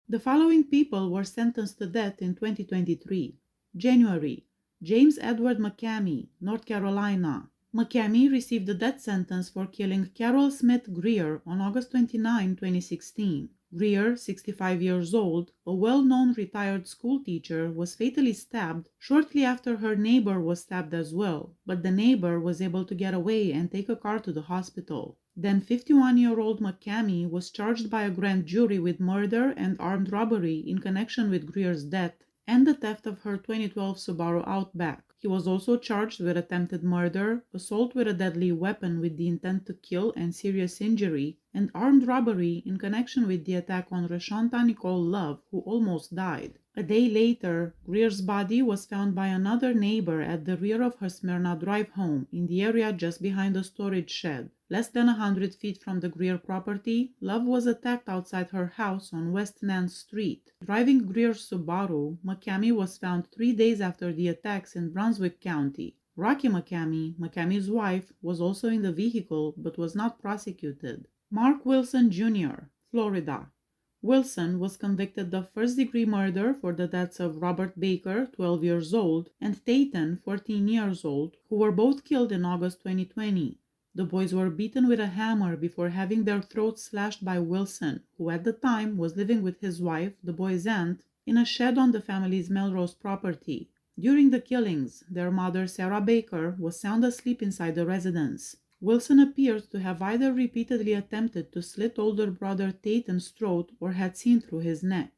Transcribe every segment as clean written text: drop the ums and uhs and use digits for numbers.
The following people were sentenced to death in 2023. January: James Edward McCamey, North Carolina. McCamey received a death sentence for killing Carol Smith Greer on August 29, 2016. Greer, 65 years old, a well-known retired school teacher, was fatally stabbed shortly after her neighbor was stabbed as well, but the neighbor was able to get away and take a car to the hospital. Then 51-year-old McCamey was charged by a grand jury with murder and armed robbery in connection with Greer's death and the theft of her 2012 Subaru Outback. He was also charged with attempted murder, assault with a deadly weapon with the intent to kill and serious injury, and armed robbery in connection with the attack on Rashonta Nicole Love, who almost died. A day later, Greer's body was found by another neighbor at the rear of her Smyrna Drive home, in the area just behind a storage shed. Less than 100 feet from the Greer property, Love was attacked outside her house on West Nance Street. Driving Greer's Subaru, McCamey was found 3 days after the attacks in Brunswick County. Rocky McCamey, McCamey's wife, was also in the vehicle but was not prosecuted. Mark Wilson Jr., Florida. Wilson was convicted of first-degree murder for the deaths of Robert Baker, 12 years old, and Tayton, 14 years old, who were both killed in August 2020. The boys were beaten with a hammer before having their throats slashed by Wilson, who at the time was living with his wife, the boy's aunt, in a shed on the family's Melrose property. During the killings, their mother, Sarah Baker, was sound asleep inside the residence. Wilson appears to have either repeatedly attempted to slit older brother Tayton's throat or had seen through his neck.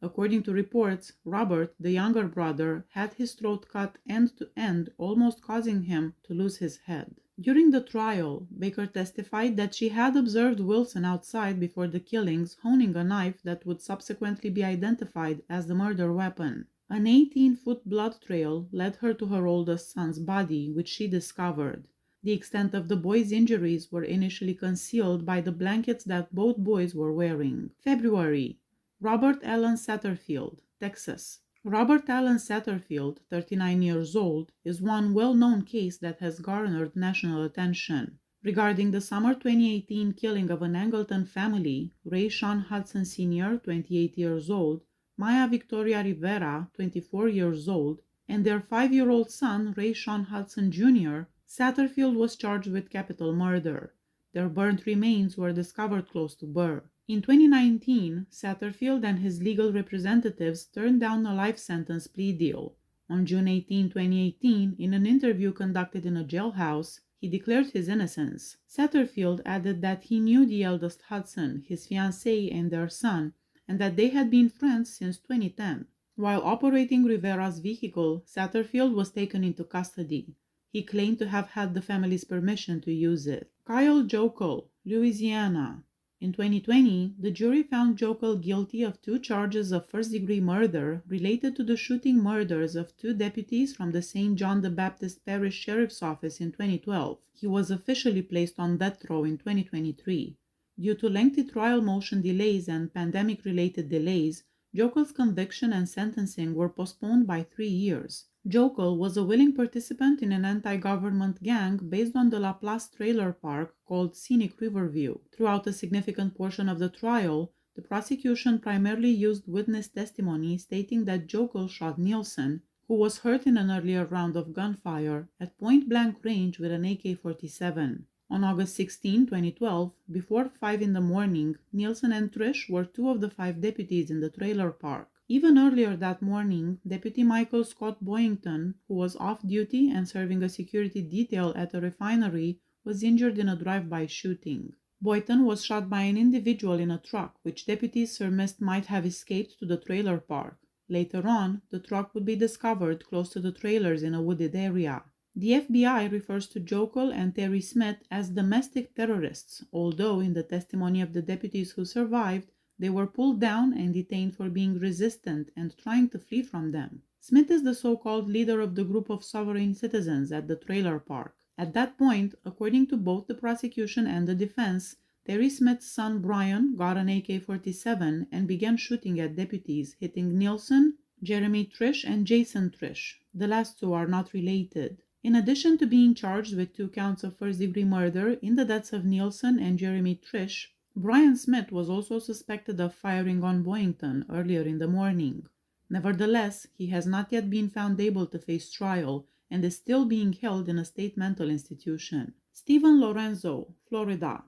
According to reports, Robert, the younger brother, had his throat cut end to end, almost causing him to lose his head. During the trial, Baker testified that she had observed Wilson outside before the killings, honing a knife that would subsequently be identified as the murder weapon. An 18-foot blood trail led her to her oldest son's body, which she discovered. The extent of the boys' injuries were initially concealed by the blankets that both boys were wearing. February: Robert Allen Saterfield, Texas. Robert Allen Saterfield, 39 years old, is one well-known case that has garnered national attention. Regarding the summer 2018 killing of an Angleton family, Ray Sean Hudson Sr., 28 years old, Maya Victoria Rivera, 24 years old, and their 5-year-old son, Ray Sean Hudson Jr., Saterfield was charged with capital murder. Their burnt remains were discovered close to Burr. In 2019, Saterfield and his legal representatives turned down a life sentence plea deal. On June 18, 2018, in an interview conducted in a jailhouse, he declared his innocence. Saterfield added that he knew the eldest Hudson, his fiancée, and their son, and that they had been friends since 2010. While operating Rivera's vehicle, Saterfield was taken into custody. He claimed to have had the family's permission to use it. Kyle Jokel, Louisiana. In 2020, the jury found Jokel guilty of 2 charges of first-degree murder related to the shooting murders of 2 deputies from the St. John the Baptist Parish Sheriff's Office in 2012. He was officially placed on death row in 2023. Due to lengthy trial motion delays and pandemic-related delays, Jokel's conviction and sentencing were postponed by 3 years. Jokel was a willing participant in an anti-government gang based on the Laplace trailer park called Scenic Riverview. Throughout a significant portion of the trial, the prosecution primarily used witness testimony stating that Jokel shot Nielsen, who was hurt in an earlier round of gunfire, at point-blank range with an AK-47. On August 16, 2012, before 5 in the morning, Nielsen and Trish were 2 of the 5 deputies in the trailer park. Even earlier that morning, Deputy Michael Scott Boyington, who was off-duty and serving a security detail at a refinery, was injured in a drive-by shooting. Boyton was shot by an individual in a truck, which deputies surmised might have escaped to the trailer park. Later on, the truck would be discovered close to the trailers in a wooded area. The FBI refers to Jokel and Terry Smith as domestic terrorists, although in the testimony of the deputies who survived, they were pulled down and detained for being resistant and trying to flee from them. Smith is the so-called leader of the group of sovereign citizens at the trailer park. At that point, according to both the prosecution and the defense, Terry Smith's son Brian got an AK-47 and began shooting at deputies, hitting Nielsen, Jeremy Trish, and Jason Trish. The last 2 are not related. In addition to being charged with 2 counts of first-degree murder in the deaths of Nielsen and Jeremy Trish, Brian Smith was also suspected of firing on Boynton earlier in the morning. Nevertheless, he has not yet been found able to face trial and is still being held in a state mental institution. Stephen Lorenzo, Florida.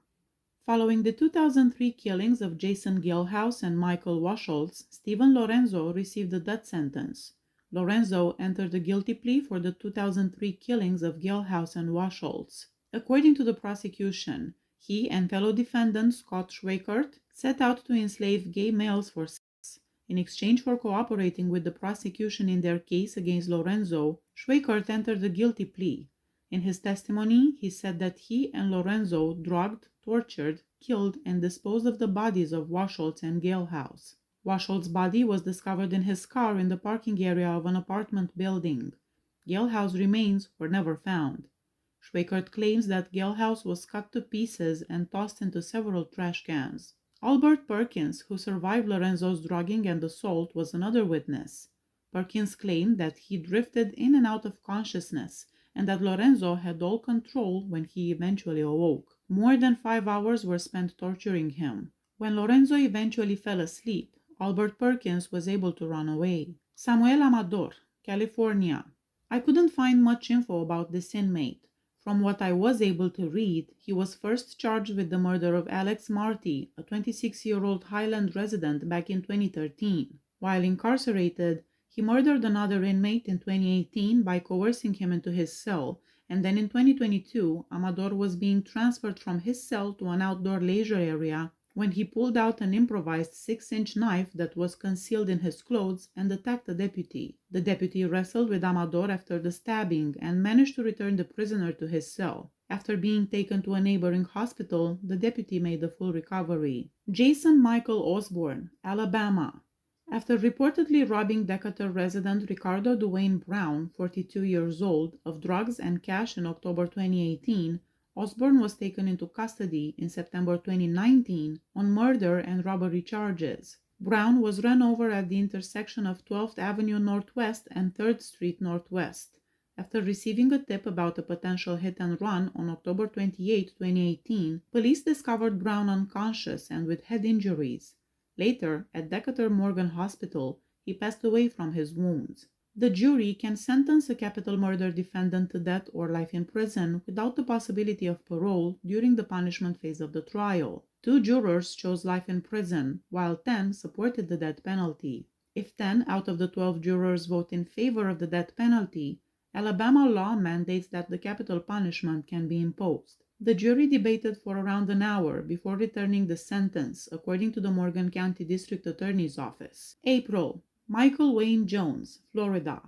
Following the 2003 killings of Jason Galehouse and Michael Wascholtz, Stephen Lorenzo received a death sentence. Lorenzo entered a guilty plea for the 2003 killings of Galehouse and Wascholtz. According to the prosecution, he and fellow defendant Scott Schweikert set out to enslave gay males for sex. In exchange for cooperating with the prosecution in their case against Lorenzo, Schweikert entered a guilty plea. In his testimony, he said that he and Lorenzo drugged, tortured, killed, and disposed of the bodies of Wascholtz and Galehouse. Wascholtz's body was discovered in his car in the parking area of an apartment building. Galehouse's remains were never found. Schweikert claims that Galehouse was cut to pieces and tossed into several trash cans. Albert Perkins, who survived Lorenzo's drugging and assault, was another witness. Perkins claimed that he drifted in and out of consciousness and that Lorenzo had all control when he eventually awoke. More than 5 hours were spent torturing him. When Lorenzo eventually fell asleep, Albert Perkins was able to run away. Samuel Amador, California. I couldn't find much info about this inmate. From what I was able to read, he was first charged with the murder of Alex Marty, a 26-year-old Highland resident, back in 2013. While incarcerated, he murdered another inmate in 2018 by coercing him into his cell, and then in 2022, Amador was being transferred from his cell to an outdoor leisure area when he pulled out an improvised 6-inch knife that was concealed in his clothes and attacked a deputy. The deputy wrestled with Amador after the stabbing and managed to return the prisoner to his cell. After being taken to a neighboring hospital, the deputy made a full recovery. Jason Michael Osborne, Alabama. After reportedly robbing Decatur resident Ricardo Duane Brown, 42 years old, of drugs and cash in October 2018, Osborne was taken into custody in September 2019 on murder and robbery charges. Brown was run over at the intersection of 12th Avenue Northwest and 3rd Street Northwest. After receiving a tip about a potential hit-and-run on October 28, 2018, police discovered Brown unconscious and with head injuries. Later, at Decatur Morgan Hospital, he passed away from his wounds. The jury can sentence a capital murder defendant to death or life in prison without the possibility of parole during the punishment phase of the trial. 2 jurors chose life in prison, while 10 supported the death penalty. If 10 out of the 12 jurors vote in favor of the death penalty, Alabama law mandates that the capital punishment can be imposed. The jury debated for around an hour before returning the sentence, according to the Morgan County District Attorney's Office. April. Michael Wayne Jones, Florida.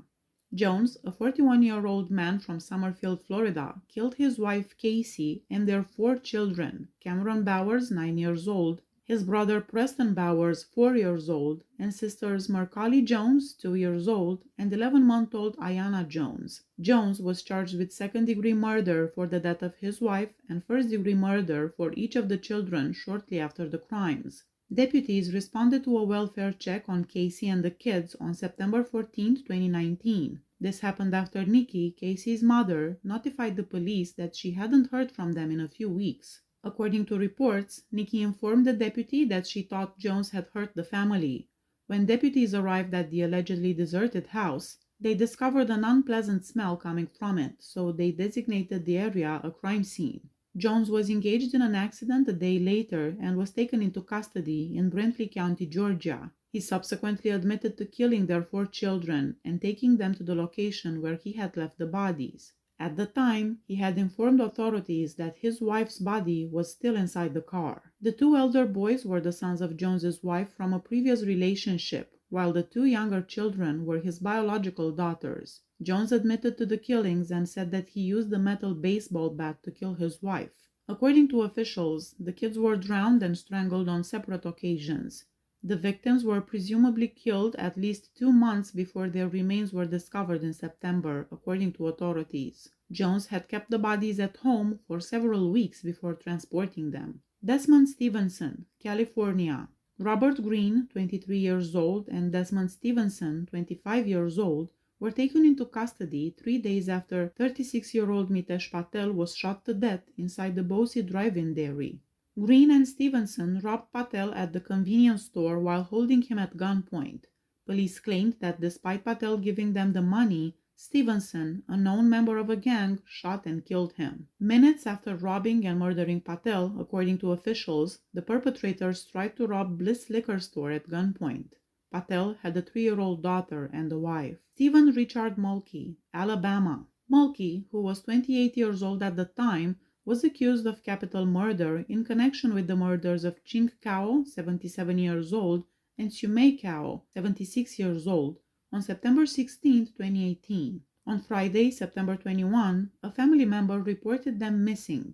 Jones, a 41-year-old man from Saterfield, Florida, killed his wife Casey and their 4 children, Cameron Bowers, 9 years old, his brother Preston Bowers, 4 years old, and sisters Marcali Jones, 2 years old, and 11-month-old Ayanna Jones. Jones was charged with second-degree murder for the death of his wife and first-degree murder for each of the children shortly after the crimes. Deputies responded to a welfare check on Casey and the kids on September 14, 2019. This happened after Nikki, Casey's mother, notified the police that she hadn't heard from them in a few weeks. According to reports, Nikki informed the deputy that she thought Jones had hurt the family. When deputies arrived at the allegedly deserted house, they discovered an unpleasant smell coming from it, so they designated the area a crime scene. Jones was engaged in an accident a day later and was taken into custody in Bentley County, Georgia. He subsequently admitted to killing their 4 children and taking them to the location where he had left the bodies. At the time, he had informed authorities that his wife's body was still inside the car. The 2 elder boys were the sons of Jones's wife from a previous relationship, while the 2 younger children were his biological daughters. Jones admitted to the killings and said that he used a metal baseball bat to kill his wife. According to officials, the kids were drowned and strangled on separate occasions. The victims were presumably killed at least 2 months before their remains were discovered in September, according to authorities. Jones had kept the bodies at home for several weeks before transporting them. Desmond Stevenson, California. Robert Green, 23 years old, and Desmond Stevenson, 25 years old, were taken into custody 3 days after 36-year-old Mitesh Patel was shot to death inside the Boise drive-in dairy. Green and Stevenson robbed Patel at the convenience store while holding him at gunpoint. Police claimed that despite Patel giving them the money, Stevenson, a known member of a gang, shot and killed him. Minutes after robbing and murdering Patel, according to officials, the perpetrators tried to rob Bliss Liquor Store at gunpoint. Patel had a 3-year-old daughter and a wife. Stephen Richard Mulkey, Alabama. Mulkey, who was 28 years old at the time, was accused of capital murder in connection with the murders of Ching Kao, 77 years old, and Sumei Kao, 76 years old, on September 16, 2018. On Friday, September 21, a family member reported them missing.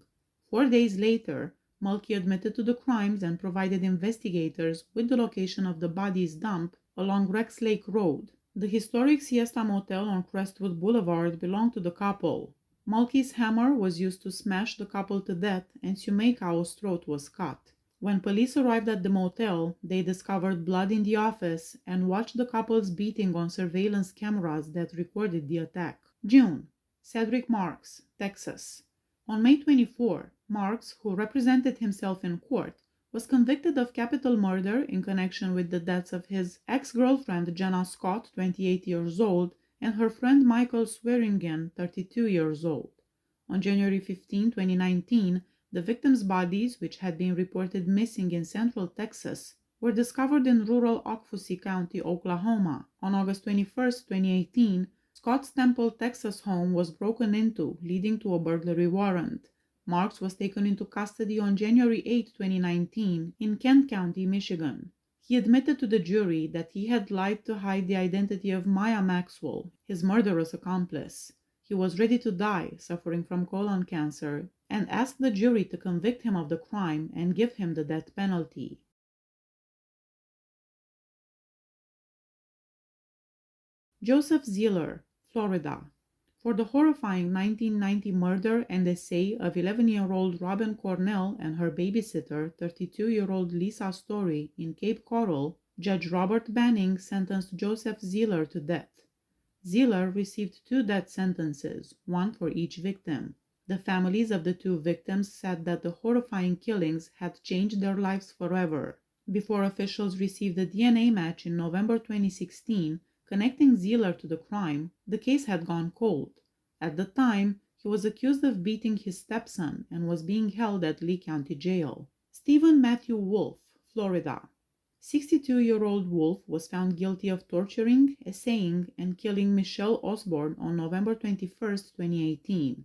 4 days later, Mulkey admitted to the crimes and provided investigators with the location of the bodies dumped along Rex Lake Road. The historic Siesta Motel on Crestwood Boulevard belonged to the couple. Mulkey's hammer was used to smash the couple to death, and Sumei Kao's throat was cut. When police arrived at the motel, they discovered blood in the office and watched the couple's beating on surveillance cameras that recorded the attack. June. Cedric Marx, Texas. On May 24, Marx, who represented himself in court, was convicted of capital murder in connection with the deaths of his ex-girlfriend Jenna Scott, 28 years old, and her friend Michael Swearingen, 32 years old. On January 15, 2019, the victims' bodies, which had been reported missing in central Texas, were discovered in rural Okfusi County, Oklahoma. On August 21, 2018, Scott's Temple, Texas home was broken into, leading to a burglary warrant. Marx was taken into custody on January 8, 2019, in Kent County, Michigan. He admitted to the jury that he had lied to hide the identity of Maya Maxwell, his murderous accomplice. He was ready to die, suffering from colon cancer, and asked the jury to convict him of the crime and give him the death penalty. Joseph Ziller, Florida. For the horrifying 1990 murder and essay of 11-year-old Robin Cornell and her babysitter, 32-year-old Lisa Story, in Cape Coral, Judge Robert Banning sentenced Joseph Ziller to death. Ziller received 2 death sentences, one for each victim. The families of the 2 victims said that the horrifying killings had changed their lives forever. Before officials received a DNA match in November 2016, connecting Ziller to the crime, the case had gone cold. At the time, he was accused of beating his stepson and was being held at Lee County Jail. Stephen Matthew Wolf, Florida. 62-year-old Wolf was found guilty of torturing, essaying, and killing Michelle Osborne on November 21, 2018.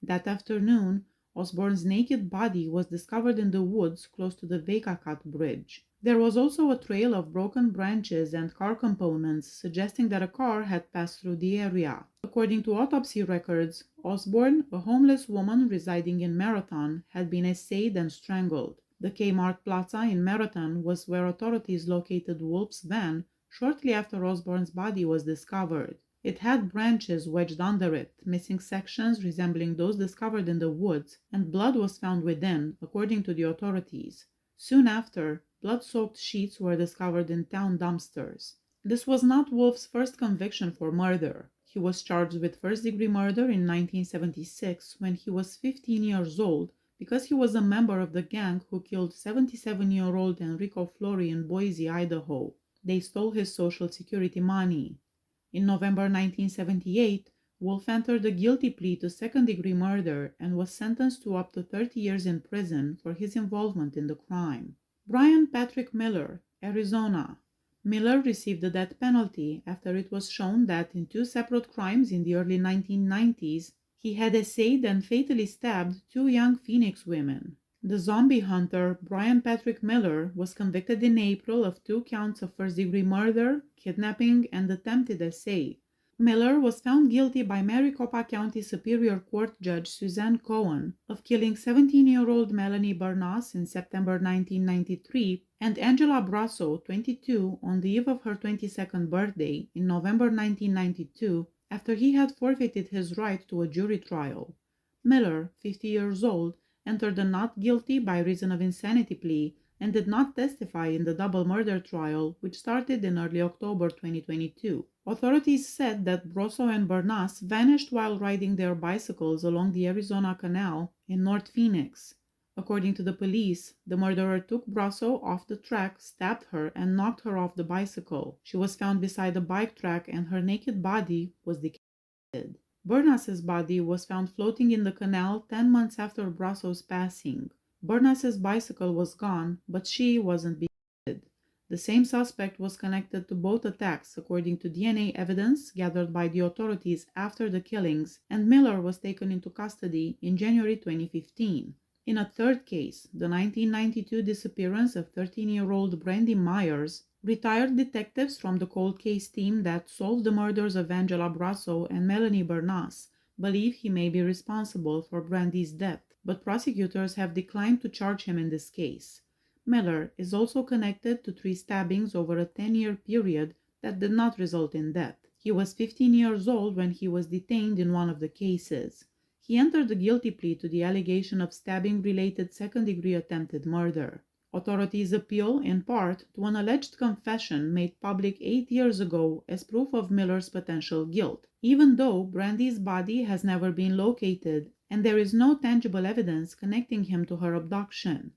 That afternoon, Osborne's naked body was discovered in the woods close to the Veikakat Bridge. There was also a trail of broken branches and car components, suggesting that a car had passed through the area. According to autopsy records, Osborne, a homeless woman residing in Marathon, had been essayed and strangled. The Kmart Plaza in Marathon was where authorities located Wolf's van shortly after Osborne's body was discovered. It had branches wedged under it, missing sections resembling those discovered in the woods, and blood was found within, according to the authorities. Soon after, blood-soaked sheets were discovered in town dumpsters. This was not Wolf's first conviction for murder. He was charged with first-degree murder in 1976 when he was 15 years old because he was a member of the gang who killed 77-year-old Enrico Flori in Boise, Idaho. They stole his Social Security money. In November 1978, Wolf entered a guilty plea to second-degree murder and was sentenced to up to 30 years in prison for his involvement in the crime. Brian Patrick Miller, Arizona. Miller received the death penalty after it was shown that in 2 separate crimes in the early 1990s, he had essayed and fatally stabbed 2 young Phoenix women. The zombie hunter, Brian Patrick Miller, was convicted in April of 2 counts of first-degree murder, kidnapping, and attempted essay. Miller was found guilty by Maricopa County Superior Court Judge Suzanne Cohen of killing 17-year-old Melanie Bernas in September 1993 and Angela Brasso, 22, on the eve of her 22nd birthday in November 1992 after he had forfeited his right to a jury trial. Miller, 50 years old, entered a not guilty by reason of insanity plea and did not testify in the double murder trial, which started in early October 2022. Authorities said that Brasso and Bernas vanished while riding their bicycles along the Arizona Canal in North Phoenix. According to the police, the murderer took Brasso off the track, stabbed her, and knocked her off the bicycle. She was found beside a bike track and her naked body was decapitated. Bernas's body was found floating in the canal 10 months after Brasso's passing. Bernas's bicycle was gone, but she wasn't beheaded. The same suspect was connected to both attacks, according to DNA evidence gathered by the authorities after the killings, and Miller was taken into custody in January 2015. In a third case, the 1992 disappearance of 13-year-old Brandy Myers, retired detectives from the cold case team that solved the murders of Angela Brasso and Melanie Bernas believe he may be responsible for Brandy's death, but prosecutors have declined to charge him in this case. Miller is also connected to 3 stabbings over a 10-year period that did not result in death. He was 15 years old when he was detained in one of the cases. He entered a guilty plea to the allegation of stabbing-related second-degree attempted murder. Authorities appeal, in part, to an alleged confession made public 8 years ago as proof of Miller's potential guilt, even though Brandy's body has never been located and there is no tangible evidence connecting him to her abduction.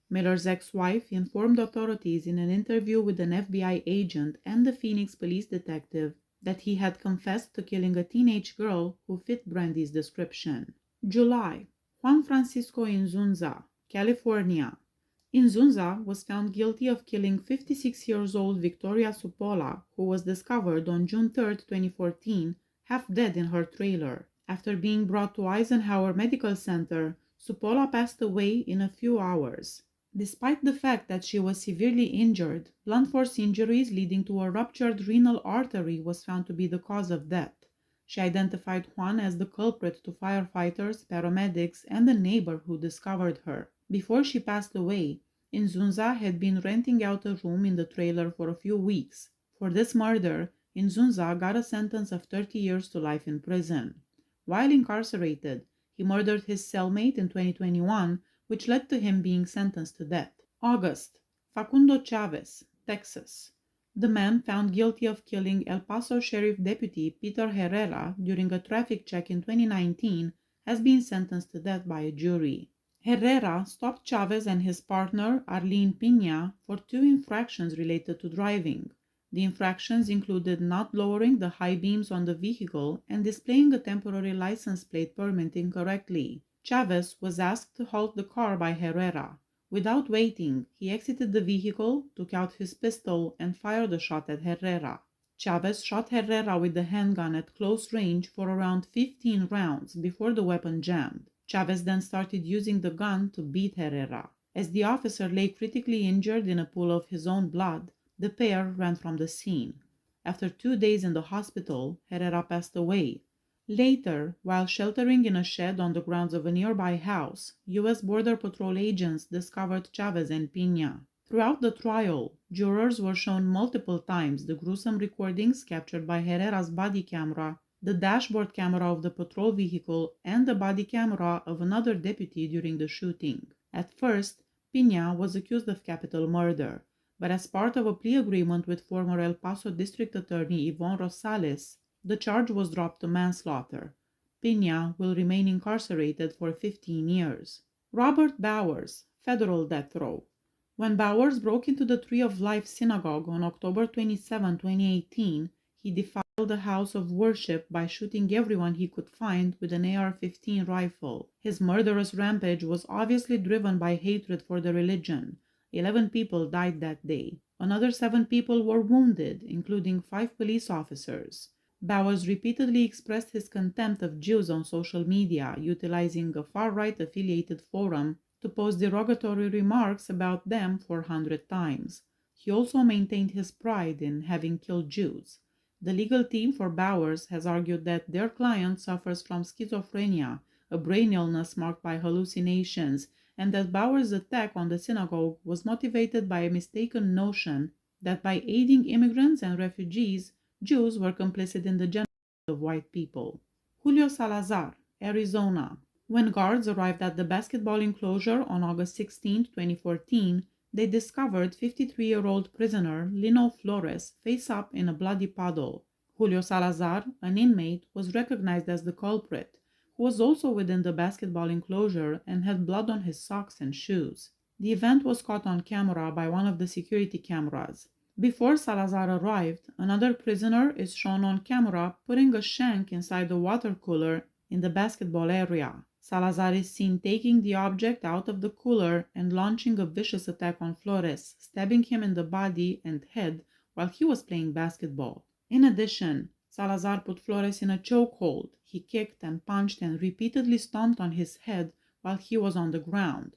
Miller's ex-wife informed authorities in an interview with an FBI agent and the Phoenix police detective that he had confessed to killing a teenage girl who fit Brandy's description. July. Juan Francisco Inzunza, California. Inzunza was found guilty of killing 56-year-old Victoria Supola, who was discovered on June 3, 2014, half dead in her trailer. After being brought to Eisenhower Medical Center, Supola passed away in a few hours. Despite the fact that she was severely injured, blunt force injuries leading to a ruptured renal artery was found to be the cause of death. She identified Juan as the culprit to firefighters, paramedics, and a neighbor who discovered her. Before she passed away, Inzunza had been renting out a room in the trailer for a few weeks. For this murder, Inzunza got a sentence of 30 years to life in prison. While incarcerated, he murdered his cellmate in 2021, which led to him being sentenced to death. August. Facundo Chavez, Texas. The man found guilty of killing El Paso Sheriff Deputy Peter Herrera during a traffic check in 2019 has been sentenced to death by a jury. Herrera stopped Chavez and his partner Arlene Piña for 2 infractions related to driving. The infractions included not lowering the high beams on the vehicle and displaying a temporary license plate permit incorrectly. Chavez was asked to halt the car by Herrera. Without waiting, he exited the vehicle, took out his pistol, and fired a shot at Herrera. Chavez shot Herrera with the handgun at close range for around 15 rounds before the weapon jammed. Chavez then started using the gun to beat Herrera. As the officer lay critically injured in a pool of his own blood, the pair ran from the scene. After 2 days in the hospital, Herrera passed away. Later, while sheltering in a shed on the grounds of a nearby house, U.S. Border Patrol agents discovered Chavez and Piña. Throughout the trial, jurors were shown multiple times the gruesome recordings captured by Herrera's body camera, the dashboard camera of the patrol vehicle, and the body camera of another deputy during the shooting. At first, Piña was accused of capital murder, but as part of a plea agreement with former El Paso District Attorney Yvonne Rosales, the charge was dropped to manslaughter. Piña will remain incarcerated for 15 years. Robert Bowers, federal death row. When Bowers broke into the Tree of Life synagogue on October 27, 2018, he defiled the house of worship by shooting everyone he could find with an AR-15 rifle. His murderous rampage was obviously driven by hatred for the religion. 11 people died that day. Another 7 people were wounded, including 5 police officers. Bowers repeatedly expressed his contempt of Jews on social media, utilizing a far-right affiliated forum to post derogatory remarks about them 400 times. He also maintained his pride in having killed Jews. The legal team for Bowers has argued that their client suffers from schizophrenia, a brain illness marked by hallucinations, and that Bowers' attack on the synagogue was motivated by a mistaken notion that by aiding immigrants and refugees, Jews were complicit in the genocide of white people. Julio Salazar, Arizona. When guards arrived at the basketball enclosure on August 16, 2014, they discovered 53-year-old prisoner Lino Flores face up in a bloody puddle. Julio Salazar, an inmate, was recognized as the culprit. who was also within the basketball enclosure and had blood on his socks and shoes. The event was caught on camera by one of the security cameras. Before Salazar arrived, another prisoner is shown on camera putting a shank inside the water cooler in the basketball area. Salazar is seen taking the object out of the cooler and launching a vicious attack on Flores, stabbing him in the body and head while he was playing basketball. In addition, Salazar put Flores in a chokehold. He kicked and punched and repeatedly stomped on his head while he was on the ground.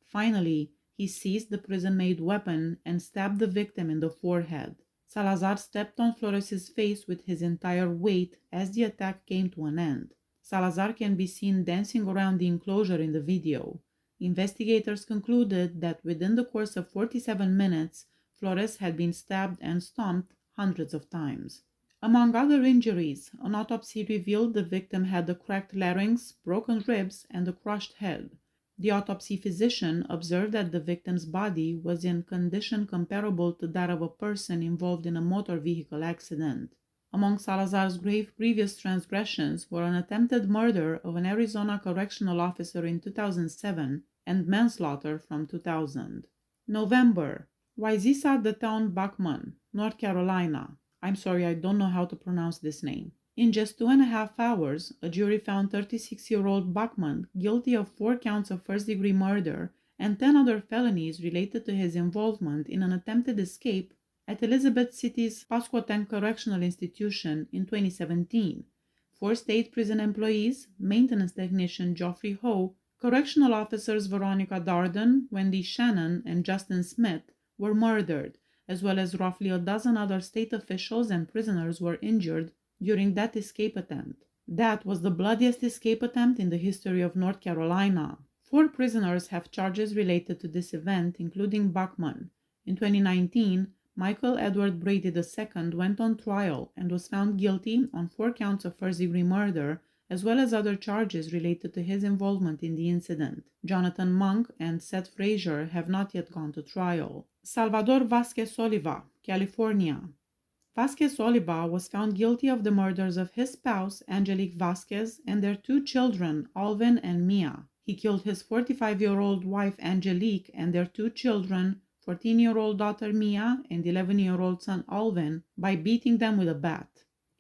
Finally, he seized the prison-made weapon and stabbed the victim in the forehead. Salazar stepped on Flores's face with his entire weight as the attack came to an end. Salazar can be seen dancing around the enclosure in the video. Investigators concluded that within the course of 47 minutes, Flores had been stabbed and stomped hundreds of times. Among other injuries, an autopsy revealed the victim had a cracked larynx, broken ribs, and a crushed head. The autopsy physician observed that the victim's body was in condition comparable to that of a person involved in a motor vehicle accident. Among Salazar's grave previous transgressions were an attempted murder of an Arizona correctional officer in 2007 and manslaughter from 2000. November. Waizisa the town Buckman, North Carolina. I'm sorry, I don't know how to pronounce this name. In just 2.5 hours, a jury found 36-year-old Buckman guilty of 4 counts of first-degree murder and 10 other felonies related to his involvement in an attempted escape at Elizabeth City's Pasquotank Correctional Institution in 2017. 4 state prison employees, maintenance technician Geoffrey Ho, correctional officers Veronica Darden, Wendy Shannon, and Justin Smith were murdered, as well as roughly a dozen other state officials and prisoners were injured during that escape attempt. That was the bloodiest escape attempt in the history of North Carolina. 4 prisoners have charges related to this event, including Buckman. In 2019, Michael Edward Brady II went on trial and was found guilty on 4 counts of first-degree murder, as well as other charges related to his involvement in the incident. Jonathan Monk and Seth Frazier have not yet gone to trial. Salvador Vasquez Soliva, California. Vasquez Soliva was found guilty of the murders of his spouse, Angelique Vasquez, and their 2 children, Alvin and Mia. He killed his 45-year-old wife, Angelique, and their 2 children, 14-year-old daughter Mia and 11-year-old son Alvin, by beating them with a bat.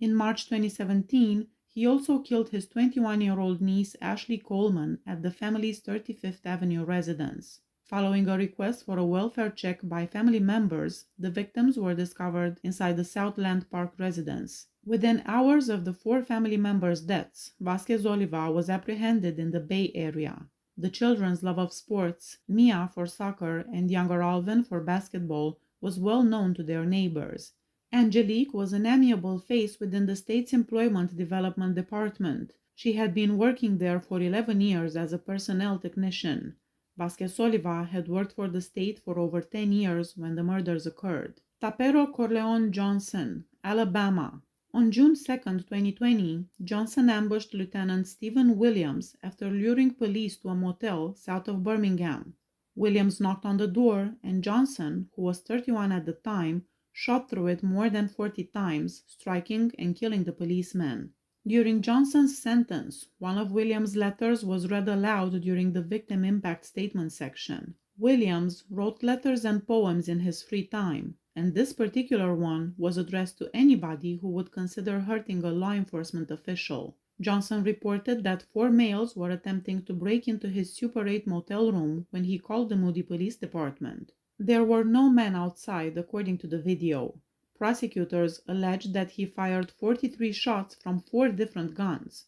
In March 2017, he also killed his 21-year-old niece, Ashley Coleman, at the family's 35th Avenue residence. Following a request for a welfare check by family members, the victims were discovered inside the Southland Park residence. Within hours of the 4 family members' deaths, Vasquez Soliva was apprehended in the Bay Area. The children's love of sports, Mia for soccer and younger Alvin for basketball, was well known to their neighbors. Angelique was an amiable face within the state's Employment Development Department. She had been working there for 11 years as a personnel technician. Vasquez Soliva had worked for the state for over 10 years when the murders occurred. Tapero Corleone Johnson, Alabama. On June 2, 2020, Johnson ambushed Lieutenant Stephen Williams after luring police to a motel south of Birmingham. Williams knocked on the door, and Johnson, who was 31 at the time, shot through it more than 40 times, striking and killing the policeman. During Johnson's sentence, one of Williams' letters was read aloud during the victim impact statement section. Williams wrote letters and poems in his free time, and this particular one was addressed to anybody who would consider hurting a law enforcement official. Johnson reported that 4 males were attempting to break into his Super 8 motel room when he called the Moody Police Department. There were no men outside, according to the video. Prosecutors alleged that he fired 43 shots from 4 different guns.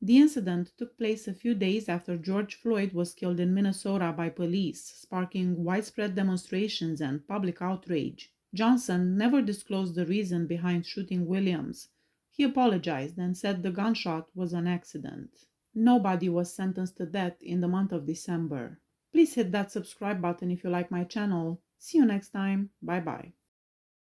The incident took place a few days after George Floyd was killed in Minnesota by police, sparking widespread demonstrations and public outrage. Johnson never disclosed the reason behind shooting Williams. He apologized and said the gunshot was an accident. Nobody was sentenced to death in the month of December. Please hit that subscribe button if you like my channel. See you next time. Bye bye.